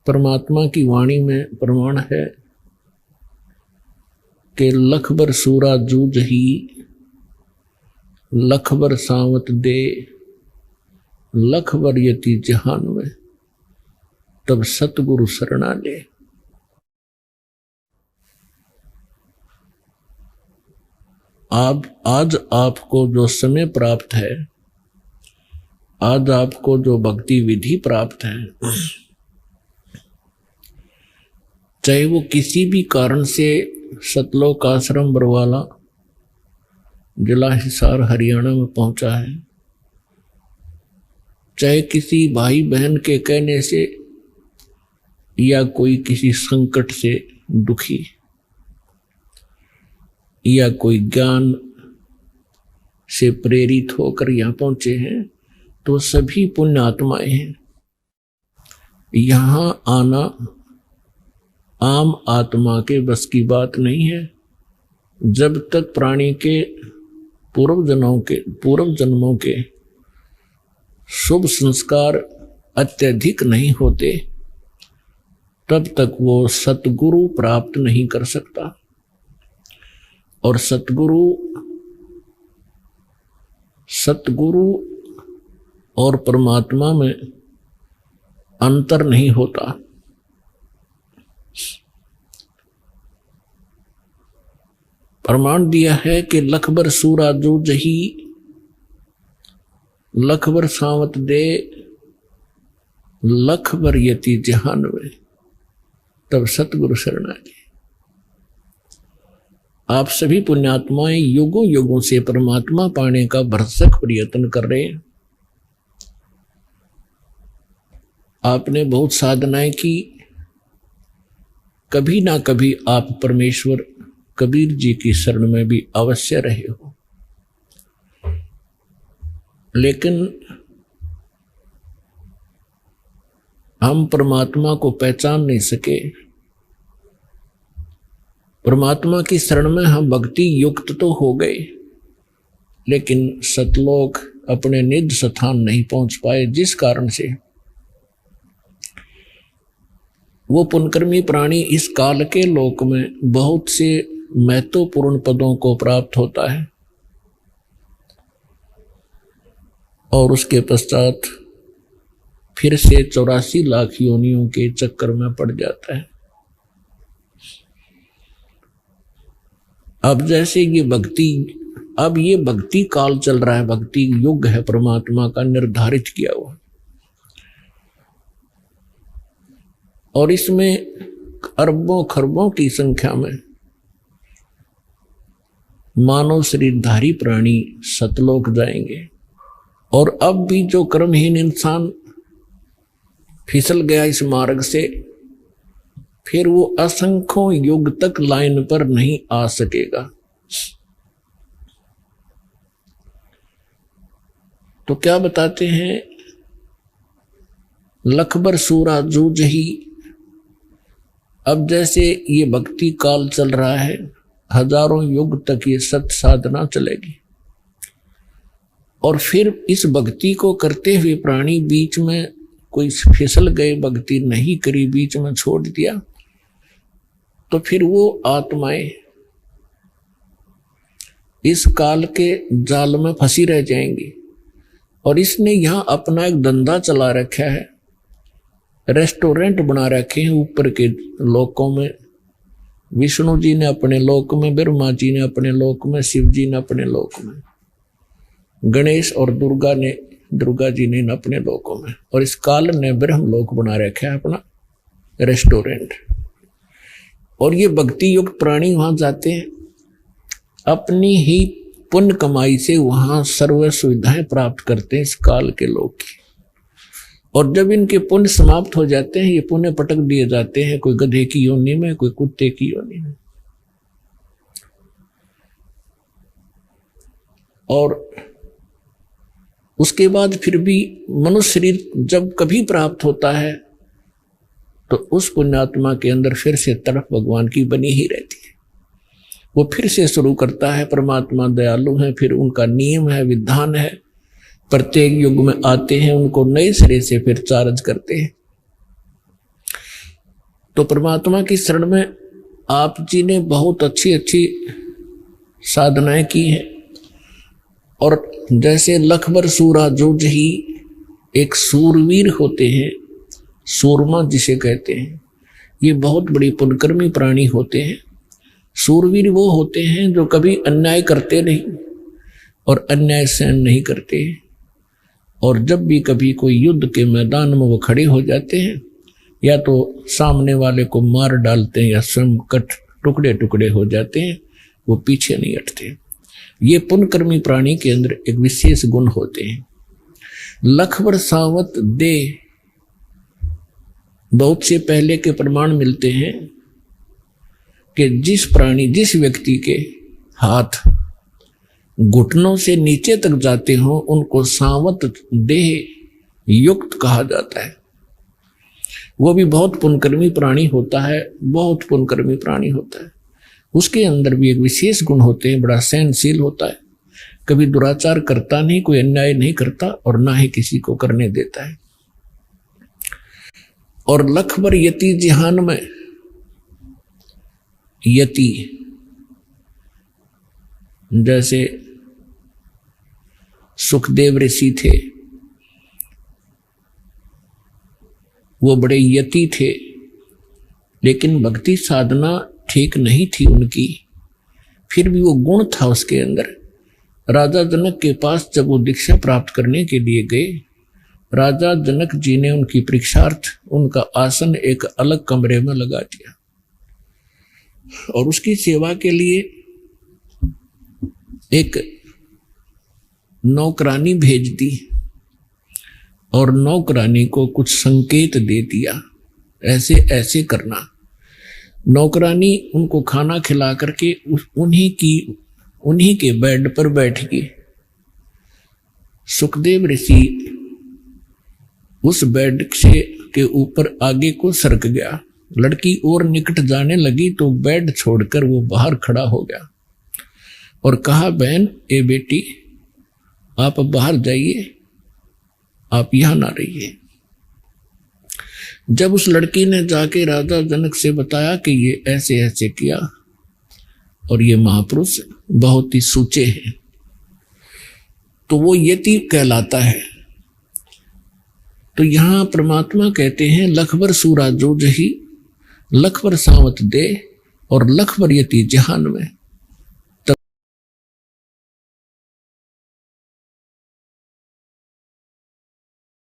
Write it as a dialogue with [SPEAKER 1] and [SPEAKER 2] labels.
[SPEAKER 1] परमात्मा की वाणी में प्रमाण है कि लख बर सूरा जूझ ही, लख बर सावत दे, लख बर यति जहान में, तब सतगुरु शरणा ले। आज आपको जो समय प्राप्त है, आज आपको जो भक्ति विधि प्राप्त है, चाहे वो किसी भी कारण से सतलोक आश्रम बरवाला जिला हिसार हरियाणा में पहुंचा है, चाहे किसी भाई बहन के कहने से या कोई किसी संकट से दुखी या कोई ज्ञान से प्रेरित होकर यहाँ पहुंचे हैं, तो सभी पुण्य आत्माएं हैं। यहाँ आना आम आत्मा के बस की बात नहीं है। जब तक प्राणी के पूर्व जन्मों के शुभ संस्कार अत्यधिक नहीं होते, तब तक वो सतगुरु प्राप्त नहीं कर सकता। और सतगुरु और परमात्मा में अंतर नहीं होता। प्रमाण दिया है कि लखबर सूरा जूझ ही, लखबर सावत दे, लखबर यति जहान में, तब सतगुरु शरणा ले। आप सभी पुण्यात्माएं युगों युगों से परमात्मा पाने का भरसक प्रयत्न कर रहे हैं। आपने बहुत साधनाएं की, कभी ना कभी आप परमेश्वर कबीर जी की शरण में भी अवश्य रहे हो, लेकिन हम परमात्मा को पहचान नहीं सके। परमात्मा की शरण में हम भक्ति युक्त तो हो गए, लेकिन सतलोक अपने निज स्थान नहीं पहुंच पाए, जिस कारण से वो पुण्यकर्मी प्राणी इस काल के लोक में बहुत से महत्वपूर्ण पदों को प्राप्त होता है और उसके पश्चात फिर से 84 लाख योनियों के चक्कर में पड़ जाता है। अब जैसे ये भक्ति काल चल रहा है, भक्ति युग है परमात्मा का निर्धारित किया हुआ, और इसमें अरबों खरबों की संख्या में मानव शरीरधारी प्राणी सतलोक जाएंगे। और अब भी जो कर्महीन इंसान फिसल गया इस मार्ग से, फिर वो असंख्यों युग तक लाइन पर नहीं आ सकेगा। तो क्या बताते हैं, लखबर सूरा जूझ ही। अब जैसे ये भक्ति काल चल रहा है, हजारों युग तक ये सत साधना चलेगी, और फिर इस भक्ति को करते हुए प्राणी बीच में कोई फिसल गए, भक्ति नहीं करी, बीच में छोड़ दिया, तो फिर वो आत्माएं इस काल के जाल में फंसी रह जाएंगी। और इसने यहां अपना एक धंधा चला रखा है, रेस्टोरेंट बना रखे हैं ऊपर के लोकों में। विष्णु जी ने अपने लोक में, ब्रह्मा जी ने अपने लोक में, शिव जी ने अपने लोक में, गणेश और दुर्गा जी ने अपने लोकों में, और इस काल ने ब्रह्म लोक बना रखा है अपना रेस्टोरेंट। और ये भक्ति युक्त प्राणी वहां जाते हैं, अपनी ही पुण्य कमाई से वहां सर्व सुविधाएं प्राप्त करते हैं इस काल के लोग की। और जब इनके पुण्य समाप्त हो जाते हैं, ये पुण्य पटक दिए जाते हैं, कोई गधे की योनि में, कोई कुत्ते की योनि में। और उसके बाद फिर भी मनुष्य शरीर जब कभी प्राप्त होता है, तो उस पुण्यात्मा के अंदर फिर से तड़प भगवान की बनी ही रहती है। वो फिर से शुरू करता है। परमात्मा दयालु है, फिर उनका नियम है, विधान है, प्रत्येक युग में आते हैं, उनको नए सिरे से फिर चार्ज करते हैं। तो परमात्मा की शरण में आप जी ने बहुत अच्छी अच्छी साधनाएं की हैं। और जैसे लखबर सूरा जूझ ही, एक सूरवीर होते हैं, सूरमा जिसे कहते हैं, ये बहुत बड़ी पुण्यकर्मी प्राणी होते हैं। सूरवीर वो होते हैं जो कभी अन्याय करते नहीं और अन्याय सहन नहीं करते, और जब भी कभी कोई युद्ध के मैदान में वो खड़े हो जाते हैं, या तो सामने वाले को मार डालते हैं या स्वयं कट टुकड़े टुकड़े हो जाते हैं, वो पीछे नहीं हटते। ये पुण्यकर्मी प्राणी के अंदर एक विशेष गुण होते हैं। लखबर सावत दे, बहुत से पहले के प्रमाण मिलते हैं कि जिस व्यक्ति के हाथ घुटनों से नीचे तक जाते हो उनको सावत देह युक्त कहा जाता है। वो भी बहुत पुण्यकर्मी प्राणी होता है, बहुत पुण्यकर्मी प्राणी होता है। उसके अंदर भी एक विशेष गुण होते हैं, बड़ा सहनशील होता है, कभी दुराचार करता नहीं, कोई अन्याय नहीं करता और ना ही किसी को करने देता है। और लखबर यति जिहान में, यति जैसे सुखदेव ऋषि थे, वो बड़े यति थे, लेकिन भक्ति साधना ठीक नहीं थी उनकी, फिर भी वो गुण था उसके अंदर। राजा जनक के पास जब वो दीक्षा प्राप्त करने के लिए गए, राजा जनक जी ने उनकी परीक्षार्थ उनका आसन एक अलग कमरे में लगा दिया और उसकी सेवा के लिए एक नौकरानी भेज दी और नौकरानी को कुछ संकेत दे दिया, ऐसे ऐसे करना। नौकरानी उनको खाना खिला करके उन्हीं के बेड पर बैठ गई। सुखदेव ऋषि उस बेड से के ऊपर आगे को सरक गया, लड़की और निकट जाने लगी तो बेड छोड़कर वो बाहर खड़ा हो गया और कहा, बहन ए बेटी आप बाहर जाइए, आप यहां ना रहिए। जब उस लड़की ने जाके राजा जनक से बताया कि ये ऐसे ऐसे किया और ये महापुरुष बहुत ही सूचे हैं, तो वो यति कहलाता है। तो यहां परमात्मा कहते हैं लखबर सूरा जूझ ही, लखबर सावत दे और लखबर यति जहान में।